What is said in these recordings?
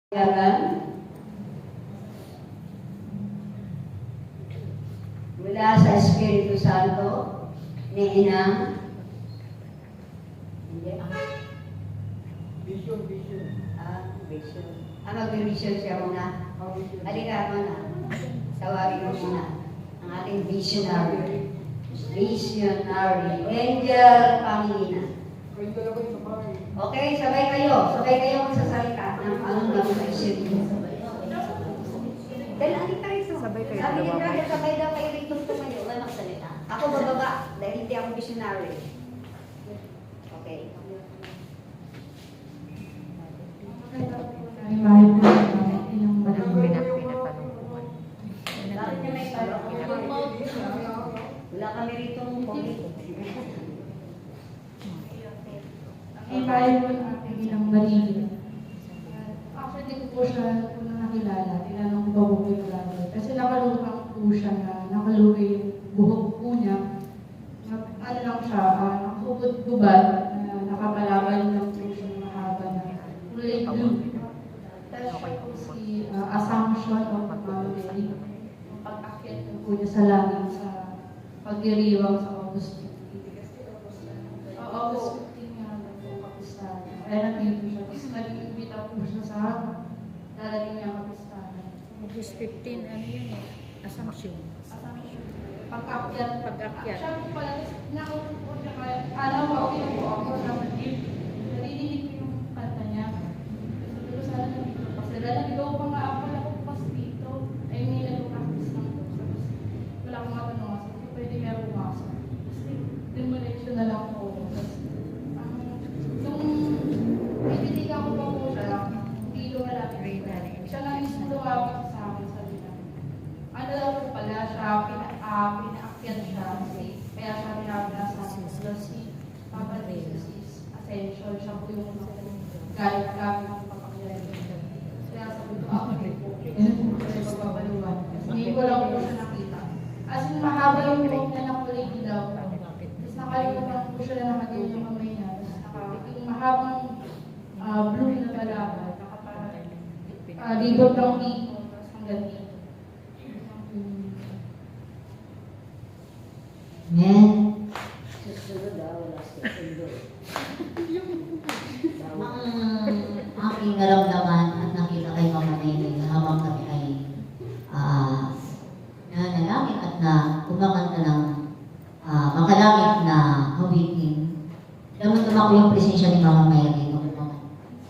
Yagan mula sa Espiritu Santo ni Inang Vision. vision. Mag-vision siya muna. Halika muna. Tawagin mo muna ang ating visionary. Angel Pangina. Okay, sabay kayo magsasalita ng anong lang sa isip mo. Dahil alin tayo sa Sabay kayo sabi niya dalawa. dahil sabay daw kayo rito tumayo, wala magsalita. Ako bababa dahil hindi ako visionary. Okay. Ay, mahal po namin. Ilang pinapanunguhan. Bakit niya may tanong? Wala kami rito ng COVID. Ay, mahal po namin ilang balili. Actually, hindi ko po siya nakilala. Tinanong ko ba po yung lalo. Kasi nakalukang po siya na nakalukay yung buhok po niya. Ano lang siya, nakahubad-gubad, nakapalaban lang po siya mahaba na kulay blue. Tapos siya po si Assumption of Mary. Pag-akyat po niya sa langit sa pagdiriwang sa August 15. August 15 nga lang po kapistahan. Kaya nandito siya. Tapos nag-iimbita po siya sa darating niya kapistahan. August 15, ano yun eh? Assumption. Pag-akyat. Pag-akyat. Siya po pala, nakaupo po siya kaya, alam ko, okay po ako sa matip. Narinig ko yung kanta niya. Sabi ko sana nandito pa sila. Nandito pa nga ako, nakupas dito. Ay, may nag-practice lang po. Tapos, wala akong matanong kasi kung pwede kaya pumasok. Kasi, demolition na lang po. Tapos, nung pipitigan ko pa po siya, hindi lumalapit. Siya lang mismo lumapit sa akin, sabi na. Ano daw po pala siya, pinaakyat siya kasi kaya siya pinapasa si Papa Jesus is essential. Siya po yung guide kami ng papakyat. Kaya sabi ko, ako po. Yan po kasi pagbabaluan. Kasi ngayon ko lang po siya nakita. As in, mahaba yung buhok niya na kulay ilaw. Tapos nakalimutan po siya na nakagawin yung kamay niya. Tapos yung mahabang blue na balabal. Libot lang dito. Tapos hanggang dito. Amen. Susunod wala susunod. Ang aking naramdaman at nakita kay Mama Nene habang kami ay nanalangin at na kumakanta ng makalangit na hawitin. Naman ko yung presensya ni Mama Mary.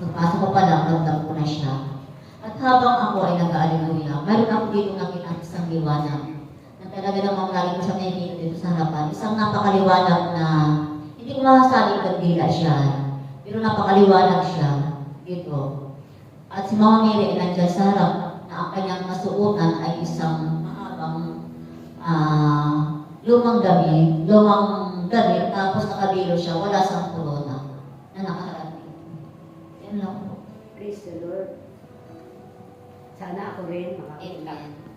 Pagpasok ko pa lang, ramdam ko na siya. At habang ako ay nag-aaluluya, mayroon ako dito nakita isang liwanag. Talaga namang lagi ko sa nakikita dito sa harapan. Isang napakaliwanag na hindi ko masasabi kandila siya. Pero napakaliwanag siya dito. At si Mama Mary ay nandiyan sa harap na ang kanyang masuotan ay isang mahabang lumang damit. Tapos nakabilo siya. Wala siyang corona na nakaharap dito. Yan lang po. Praise the Lord. Sana ako rin makakita.